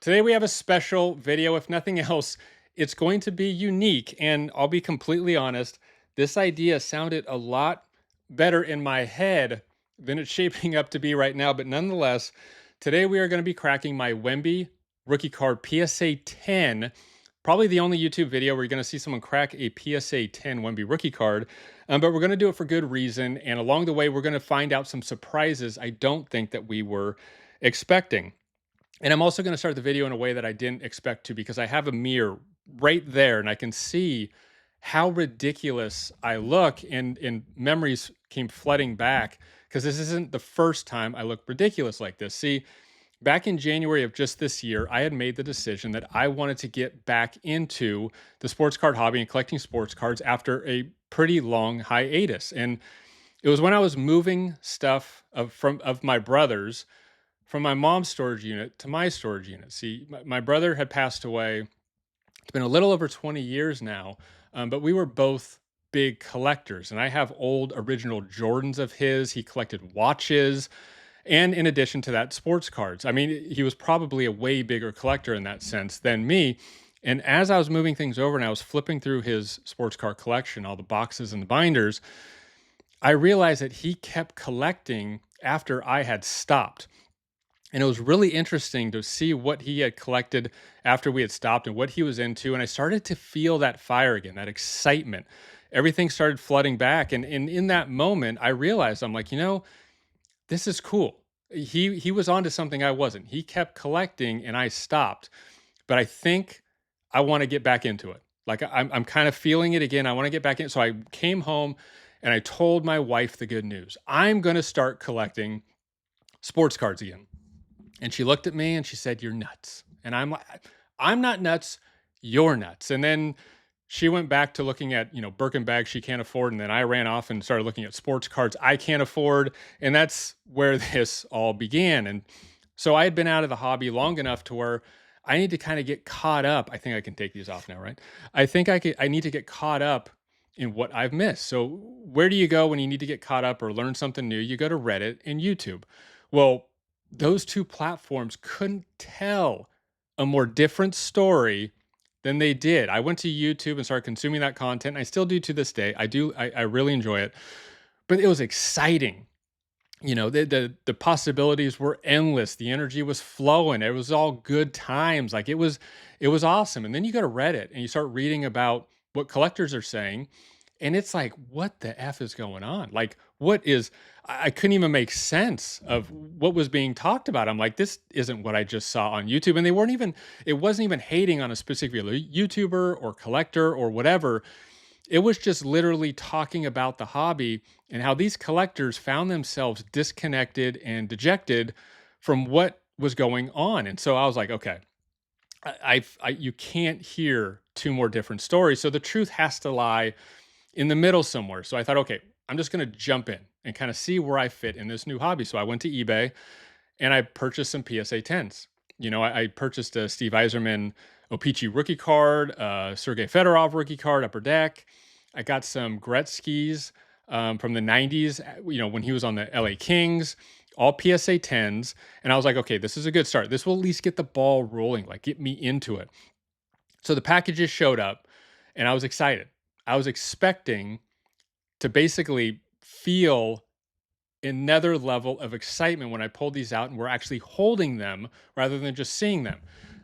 Today we have a special video. If nothing else, it's going to be unique. And I'll be completely honest, this idea sounded a lot better in my head than it's shaping up to be right now. But nonetheless, today we are going to be cracking my Wemby rookie card PSA 10. Probably the only YouTube video where you're going to see someone crack a PSA 10 Wemby rookie card. But we're going to do it for good reason. And along the way, we're going to find out some surprises I don't think that we were expecting. And I'm also going to start the video in a way that I didn't expect to, because I have a mirror right there and I can see how ridiculous I look, and memories came flooding back because this isn't the first time I look ridiculous like this. See, back in January of just this year, I had made the decision that I wanted to get back into the sports card hobby and collecting sports cards after a pretty long hiatus. And it was when I was moving stuff of my brother's from my mom's storage unit to my storage unit. See, my brother had passed away. It's been a little over 20 years now, but we were both big collectors. And I have old original Jordans of his. He collected watches. And in addition to that, sports cards. I mean, he was probably a way bigger collector in that sense than me. And as I was moving things over and I was flipping through his sports card collection, all the boxes and the binders, I realized that he kept collecting after I had stopped. And it was really interesting to see what he had collected after we had stopped and what he was into. And I started to feel that fire again, that excitement. Everything started flooding back. And in that moment, I realized, I'm like, this is cool. He was onto something I wasn't. He kept collecting and I stopped. But I think I want to get back into it. Like I'm kind of feeling it again. I want to get back in. So I came home and I told my wife the good news. I'm going to start collecting sports cards again. And she looked at me and she said, "You're nuts." And I'm like, "I'm not nuts. You're nuts." And then she went back to looking at, Birkin bags she can't afford. And then I ran off and started looking at sports cards I can't afford. And that's where this all began. And so I had been out of the hobby long enough to where I need to kind of get caught up. I think I can take these off now, right? I need to get caught up in what I've missed. So where do you go when you need to get caught up or learn something new? You go to Reddit and YouTube. Well, those two platforms couldn't tell a more different story than they did. I went to YouTube and started consuming that content. And I still do to this day. I really enjoy it. But it was exciting. The possibilities were endless. The energy was flowing. It was all good times. Like it was awesome. And then you go to Reddit and you start reading about what collectors are saying. And it's like, what the F is going on? Like, I couldn't even make sense of what was being talked about. I'm like, this isn't what I just saw on YouTube. And it wasn't even hating on a specific YouTuber or collector or whatever. It was just literally talking about the hobby and how these collectors found themselves disconnected and dejected from what was going on. And so I was like, okay, you can't hear two more different stories. So the truth has to lie in the middle somewhere. So I thought, okay, I'm just going to jump in and kind of see where I fit in this new hobby. So I went to eBay and I purchased some PSA 10s. I purchased a Steve Yzerman O-Pee-Chee rookie card, Sergei Fedorov rookie card, Upper Deck. I got some Gretzky's from the 90s, when he was on the LA Kings, all PSA 10s. And I was like, okay, this is a good start. This will at least get the ball rolling, like get me into it. So the packages showed up and I was excited. I was expecting to basically feel another level of excitement when I pulled these out and we're actually holding them rather than just seeing them.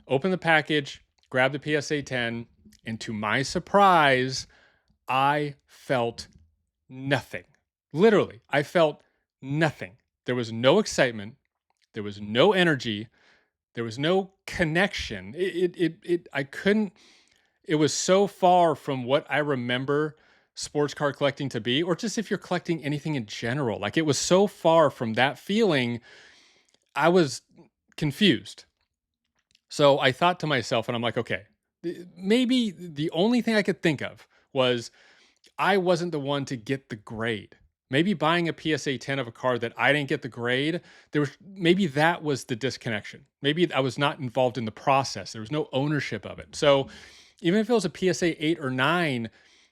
Open the package, grab the PSA 10, and to my surprise, I felt nothing. Literally, I felt nothing. There was no excitement. There was no energy. There was no connection. I couldn't. It was so far from what I remember sports card collecting to be, or just if you're collecting anything in general. Like it was so far from that feeling, I was confused. So I thought to myself, and I'm like, okay, maybe the only thing I could think of was I wasn't the one to get the grade. Maybe buying a PSA 10 of a card that I didn't get the grade, maybe that was the disconnection. Maybe I was not involved in the process. There was no ownership of it. So even if it was a PSA 8 or 9,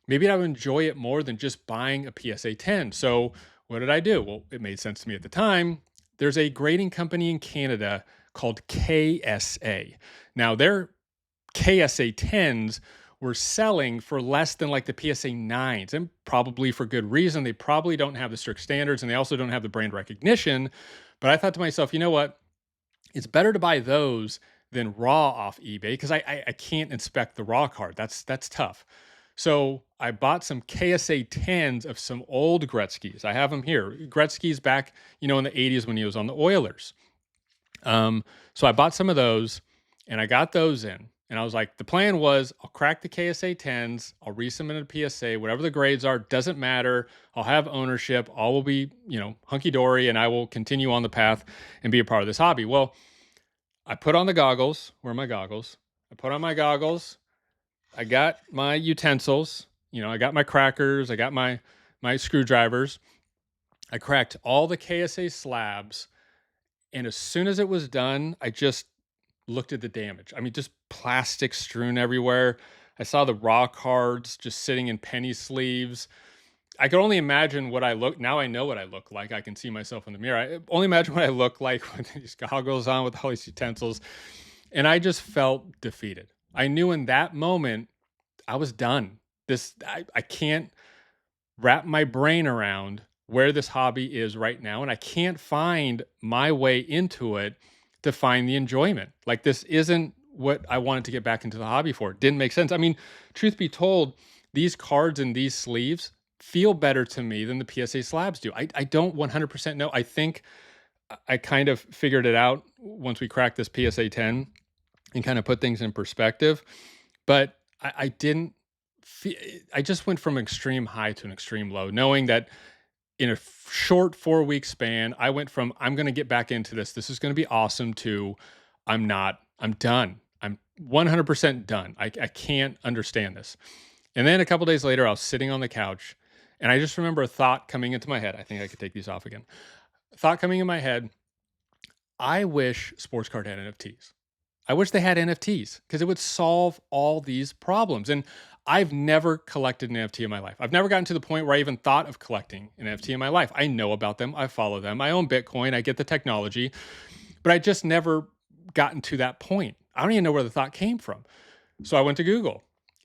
maybe I would enjoy it more than just buying a PSA 10. So what did I do? Well, it made sense to me at the time. There's a grading company in Canada called KSA. Now, their KSA 10s were selling for less than like the PSA 9s, and probably for good reason. They probably don't have the strict standards and they also don't have the brand recognition. But I thought to myself, you know what? It's better to buy those than raw off eBay because I can't inspect the raw card. That's tough. So I bought some KSA 10s of some old Gretzky's. I have them here. Gretzky's back, in the 80s when he was on the Oilers. So I bought some of those and I got those in. And I was like, the plan was I'll crack the KSA 10s, I'll resubmit a PSA, whatever the grades are, doesn't matter. I'll have ownership. All will be, hunky dory, and I will continue on the path and be a part of this hobby. Well, I put on the goggles. Where are my goggles? I put on my goggles. I got my utensils. I got my crackers. I got my screwdrivers. I cracked all the KSA slabs. And as soon as it was done, I just looked at the damage. I mean, just plastic strewn everywhere. I saw the raw cards just sitting in penny sleeves. I could only imagine what I look. Now I know what I look like. I can see myself in the mirror. I only imagine what I look like with these goggles on, with all these utensils. And I just felt defeated. I knew in that moment I was done. I can't wrap my brain around where this hobby is right now. And I can't find my way into it to find the enjoyment. Like, this isn't what I wanted to get back into the hobby for. It didn't make sense. I mean, truth be told, these cards and these sleeves feel better to me than the PSA slabs do. I don't 100% know. I think I kind of figured it out once we cracked this PSA 10 and kind of put things in perspective. But I didn't feel, I just went from extreme high to an extreme low, knowing that in a short 4-week span, I went from, I'm going to get back into this. This is going to be awesome, to I'm not, I'm done. I'm 100% done. I can't understand this. And then a couple days later, I was sitting on the couch and I just remember a thought coming into my head. I think I could take these off again. A thought coming in my head. I wish sports card had NFTs. I wish they had NFTs because it would solve all these problems. And I've never collected an NFT in my life. I've never gotten to the point where I even thought of collecting an NFT in my life. I know about them. I follow them. I own Bitcoin. I get the technology, but I just never gotten to that point. I don't even know where the thought came from. So I went to Google,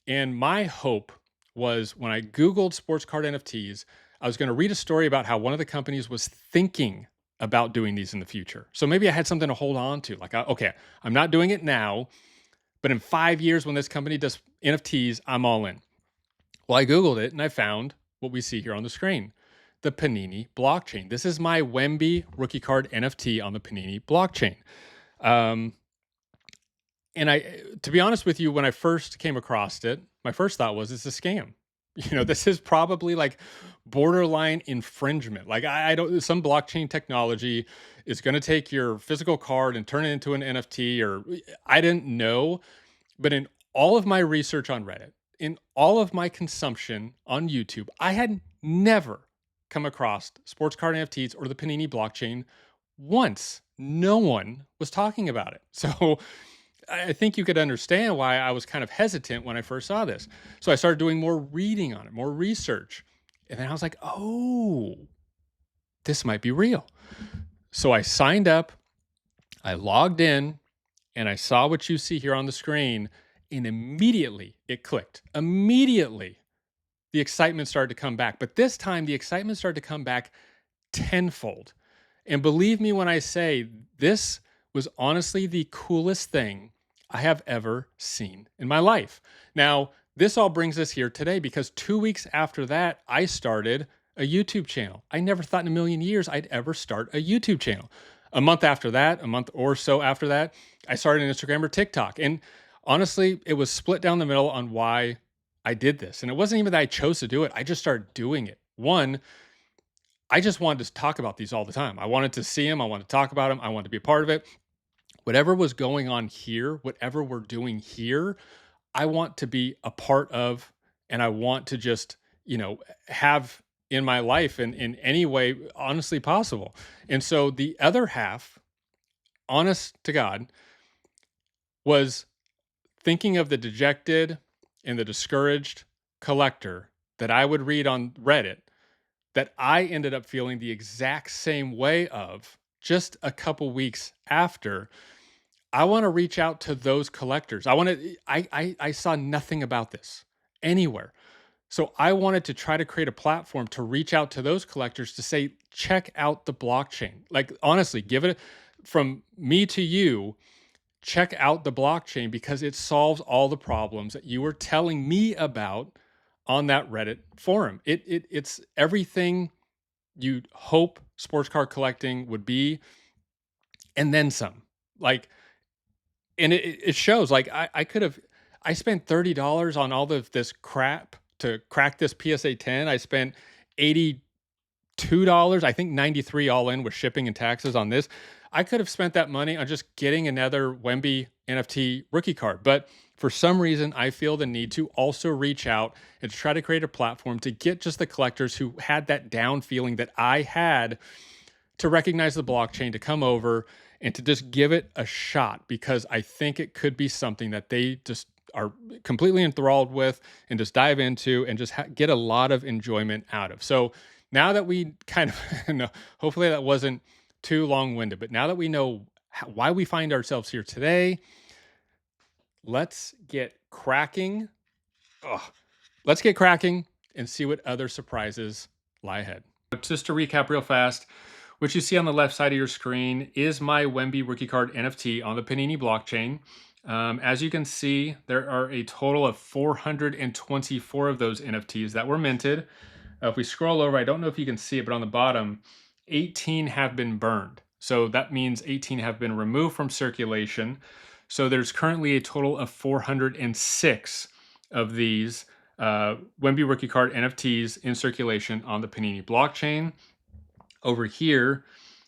and my hope was, when I Googled sports card NFTs, I was going to read a story about how one of the companies was thinking about doing these in the future. So maybe I had something to hold on to. Like, okay, I'm not doing it now, but in 5 years when this company does NFTs, I'm all in. Well, I Googled it and I found what we see here on the screen, the Panini Blockchain. This is my Wemby rookie card NFT on the Panini Blockchain. And to be honest with you, when I first came across it, my first thought was, it's a scam. This is probably like borderline infringement. Like, I don't, some blockchain technology is going to take your physical card and turn it into an NFT, or I didn't know. But in all of my research on Reddit, in all of my consumption on YouTube, I had never come across sports card NFTs or the Panini blockchain once. No one was talking about it. So I think you could understand why I was kind of hesitant when I first saw this. So I started doing more reading on it, more research. And then I was like, oh, this might be real. So I signed up, I logged in, and I saw what you see here on the screen, and immediately it clicked. Immediately, the excitement started to come back. But this time, the excitement started to come back tenfold. And believe me when I say, this was honestly the coolest thing I have ever seen in my life. Now, this all brings us here today because 2 weeks after that, I started a YouTube channel. I never thought in a million years I'd ever start a YouTube channel. A month after that, a month or so after that, I started an Instagram or TikTok. And honestly, it was split down the middle on why I did this. And it wasn't even that I chose to do it. I just started doing it. One, I just wanted to talk about these all the time. I wanted to see them. I wanted to talk about them. I wanted to be a part of it. Whatever was going on here, whatever we're doing here, I want to be a part of, and I want to just, have in my life in any way honestly possible. And so the other half, honest to God, was thinking of the dejected and the discouraged collector that I would read on Reddit, that I ended up feeling the exact same way of just a couple weeks after. I want to reach out to those collectors. I saw nothing about this anywhere. So I wanted to try to create a platform to reach out to those collectors to say, check out the blockchain. Like, honestly, give it from me to you, check out the blockchain because it solves all the problems that you were telling me about on that Reddit forum. It's everything you hope sports card collecting would be, and then some. Like, and it shows. Like, I could have, I spent $30 on all of this crap to crack this PSA 10. I spent $82, I think 93 all in with shipping and taxes on this. I could have spent that money on just getting another Wemby NFT rookie card. But for some reason, I feel the need to also reach out and to try to create a platform to get just the collectors who had that down feeling that I had, to recognize the blockchain, to come over and to just give it a shot, because I think it could be something that they just are completely enthralled with and just dive into and just get a lot of enjoyment out of. So now that we kind of know, hopefully that wasn't too long-winded, but now that we know why we find ourselves here today, let's get cracking. Let's get cracking and see what other surprises lie ahead. Just to recap real fast, what you see on the left side of your screen is my Wemby rookie card NFT on the Panini blockchain. As you can see, there are a total of 424 of those NFTs that were minted. If we scroll over, I don't know if you can see it, but on the bottom, 18 have been burned. So that means 18 have been removed from circulation. So there's currently a total of 406 of these Wemby rookie card NFTs in circulation on the Panini blockchain. Over here,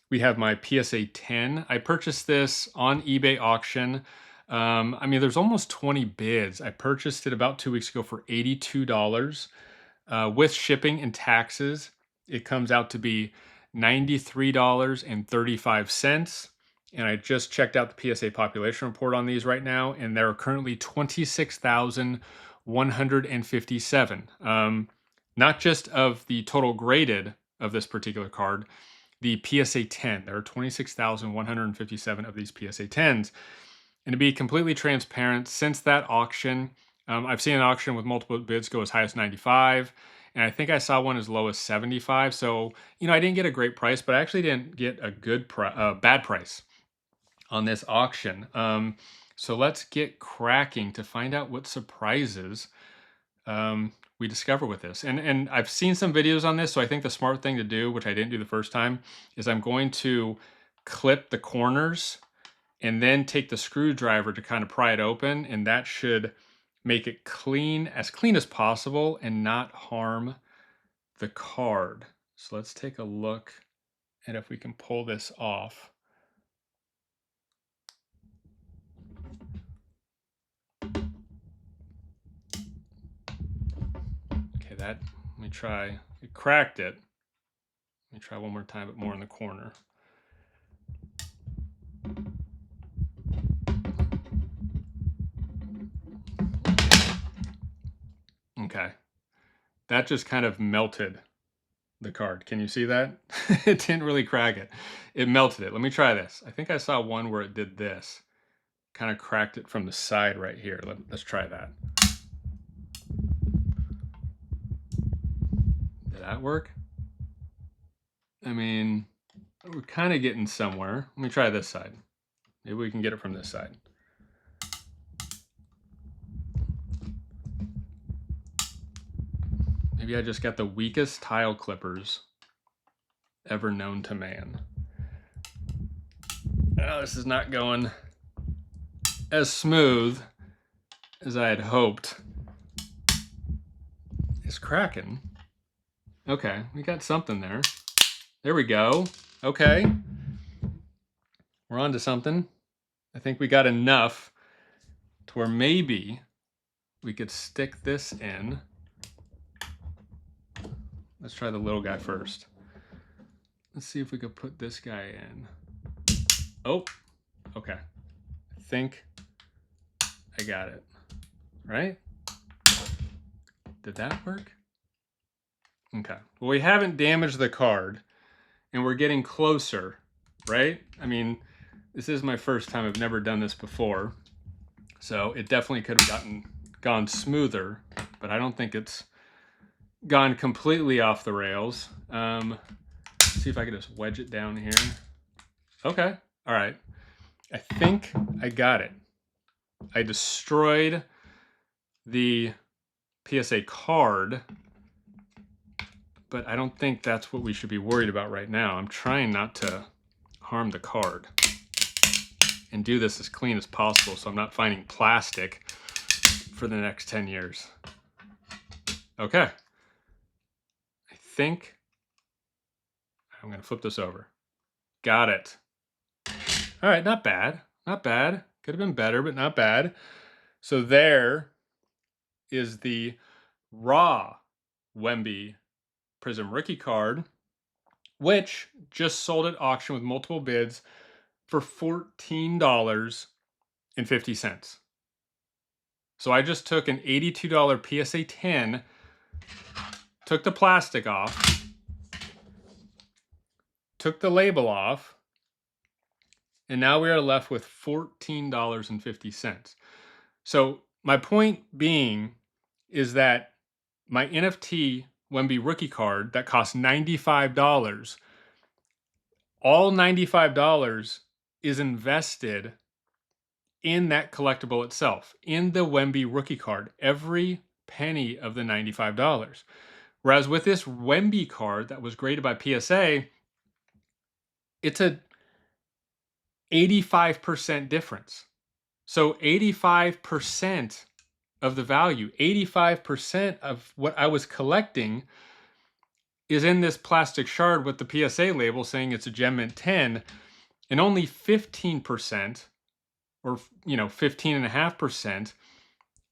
we have my PSA 10. I purchased this on eBay auction. I mean, there's almost 20 bids. I purchased it about 2 weeks ago for $82. With shipping and taxes, it comes out to be $93.35. And I just checked out the PSA population report on these right now, and there are currently 26,157. Not just of the total graded of this particular card, the PSA 10. There are 26,157 of these PSA 10s. And to be completely transparent, since that auction, I've seen an auction with multiple bids go as high as 95, and I think I saw one as low as 75. So, I didn't get a great price, but I actually didn't get a bad price on this auction. So let's get cracking to find out what surprises we discover with this. And I've seen some videos on this, so I think the smart thing to do, which I didn't do the first time, is I'm going to clip the corners and then take the screwdriver to kind of pry it open, and that should make it clean as possible and not harm the card. So let's take a look at if we can pull this off. Okay, let me try. We cracked it. Let me try one more time, but more in the corner. Okay, that just kind of melted the card. Can you see that? It didn't really crack it. It melted it. Let me try this. I think I saw one where it did this. Kind of cracked it from the side right here. Let's try that. Did that work? I mean, we're kind of getting somewhere. Let me try this side. Maybe we can get it from this side. Maybe I just got the weakest tile clippers ever known to man. Oh, this is not going as smooth as I had hoped. It's cracking. Okay, we got something there. There we go. Okay. We're on to something. I think we got enough to where maybe we could stick this in. Let's try the little guy first. Let's see if we could put this guy in. Oh, okay. I think I got it. Right? Did that work? Okay. Well, we haven't damaged the card, and we're getting closer, right? I mean, This is my first time. I've never done this before. So it definitely could have gone smoother, but I don't think it's gone completely off the rails. See if I can just wedge it down here. Okay, all right. I think I got it. I destroyed the PSA card, but I don't think that's what we should be worried about right now. I'm trying not to harm the card and do this as clean as possible so I'm not finding plastic for the next 10 years. Okay. I think I'm going to flip this over. Got it. All right, not bad. Not bad. Could have been better, but not bad. So there is the raw Wemby Prizm rookie card, which just sold at auction with multiple bids for $14.50. So I just took an $82 PSA 10, took the plastic off, took the label off, and now we are left with $14.50. So my point being is that my NFT Wemby rookie card that cost $95, all $95 is invested in that collectible itself, in the Wemby rookie card, every penny of the $95. Whereas with this Wemby card that was graded by PSA, it's a 85% difference. So 85% of the value, 85% of what I was collecting is in this plastic shard with the PSA label saying it's a Gem Mint 10, and only 15%, or 15.5%,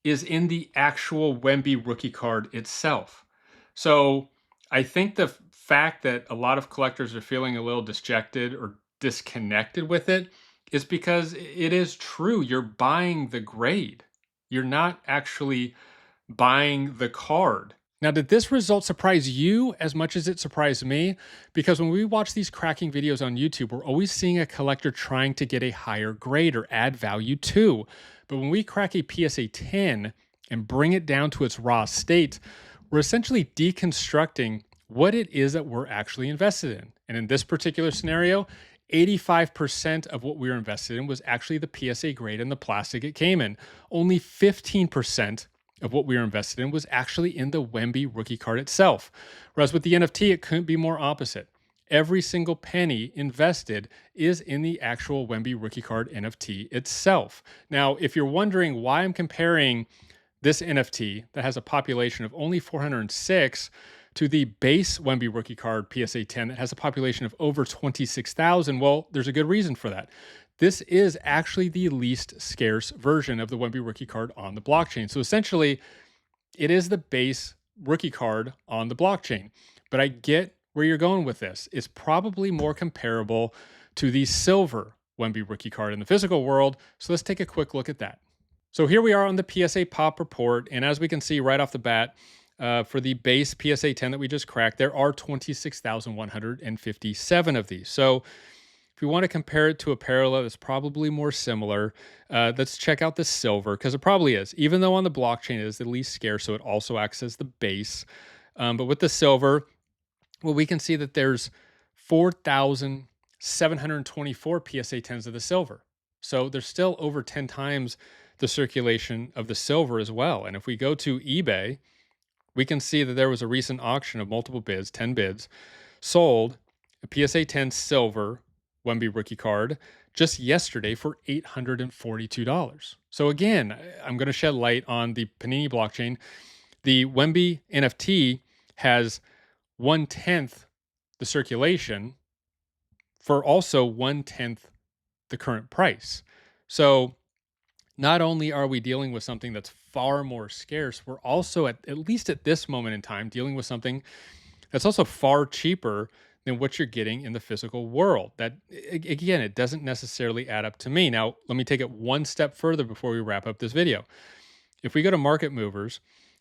is in the actual Wemby rookie card itself. So I think the fact that a lot of collectors are feeling a little dejected or disconnected with it is because it is true. You're buying the grade. You're not actually buying the card. Now, did this result surprise you as much as it surprised me? Because when we watch these cracking videos on YouTube, we're always seeing a collector trying to get a higher grade or add value to. But when we crack a PSA 10 and bring it down to its raw state, we're essentially deconstructing what it is that we're actually invested in. And in this particular scenario, 85% of what we were invested in was actually the PSA grade and the plastic it came in. Only 15% of what we were invested in was actually in the Wemby rookie card itself. Whereas with the NFT, it couldn't be more opposite. Every single penny invested is in the actual Wemby rookie card NFT itself. Now, if you're wondering why I'm comparing this NFT that has a population of only 406 to the base Wemby rookie card PSA 10 that has a population of over 26,000, well, there's a good reason for that. This is actually the least scarce version of the Wemby rookie card on the blockchain. So essentially, it is the base rookie card on the blockchain. But I get where you're going with this. It's probably more comparable to the silver Wemby rookie card in the physical world. So let's take a quick look at that. So here we are on the PSA Pop report. And as we can see right off the bat, for the base PSA 10 that we just cracked, there are 26,157 of these. So if we want to compare it to a parallel that's probably more similar, let's check out the silver, because it probably is, even though on the blockchain it is the least scarce, so it also acts as the base. But with the silver, well, we can see that there's 4,724 PSA 10s of the silver. So there's still over 10 times the circulation of the silver as well. And if we go to eBay, we can see that there was a recent auction of multiple bids, 10 bids, sold a PSA 10 silver Wemby rookie card just yesterday for $842. So again, I'm going to shed light on the Panini blockchain. The Wemby NFT has 1/10 the circulation for also 1/10 the current price. So not only are we dealing with something that's far more scarce, we're also at least at this moment in time, dealing with something that's also far cheaper than what you're getting in the physical world. That, again, it doesn't necessarily add up to me. Now, let me take it one step further before we wrap up this video. If we go to Market Movers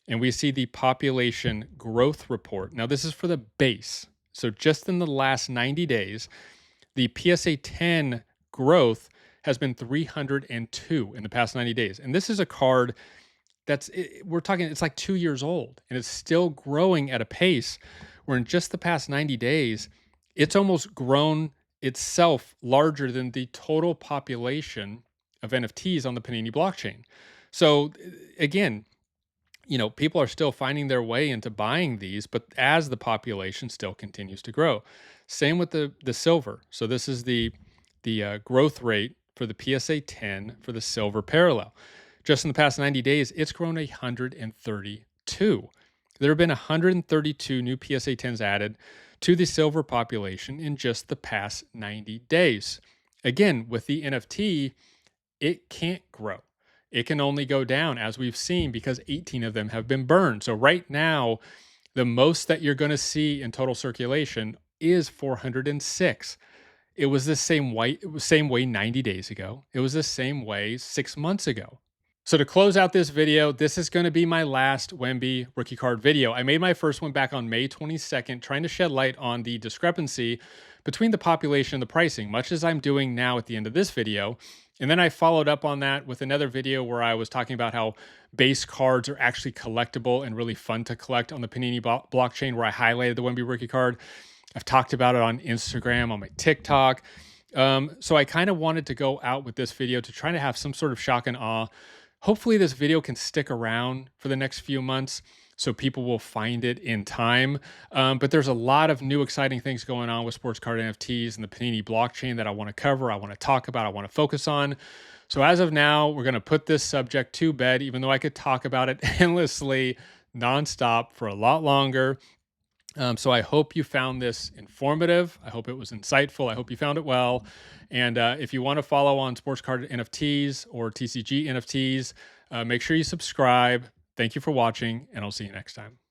and we see the population growth report, now this is for the base. So just in the last 90 days, the PSA 10 growth has been 302 in the past 90 days. And this is a card we're talking, it's like 2 years old and it's still growing at a pace where in just the past 90 days, it's almost grown itself larger than the total population of NFTs on the Panini blockchain. So again, people are still finding their way into buying these, but as the population still continues to grow. Same with the silver. So this is the growth rate for the PSA 10 for the silver parallel. Just in the past 90 days, it's grown 132. There have been 132 new PSA 10s added to the silver population in just the past 90 days. Again, with the NFT, it can't grow. It can only go down, as we've seen, because 18 of them have been burned. So right now, the most that you're going to see in total circulation is 406. It was the same way 90 days ago. It was the same way 6 months ago. So to close out this video, this is going to be my last Wemby rookie card video. I made my first one back on May 22nd, trying to shed light on the discrepancy between the population and the pricing, much as I'm doing now at the end of this video. And then I followed up on that with another video where I was talking about how base cards are actually collectible and really fun to collect on the Panini blockchain, where I highlighted the Wemby rookie card. I've talked about it on Instagram, on my TikTok. So I kind of wanted to go out with this video to try to have some sort of shock and awe. Hopefully this video can stick around for the next few months so people will find it in time. But there's a lot of new exciting things going on with sports card NFTs and the Panini blockchain that I want to cover, I want to talk about, I want to focus on. So as of now, we're going to put this subject to bed, even though I could talk about it endlessly, nonstop for a lot longer. So I hope you found this informative. I hope it was insightful. I hope you found it well. And if you want to follow on sports card NFTs or TCG NFTs, make sure you subscribe. Thank you for watching, and I'll see you next time.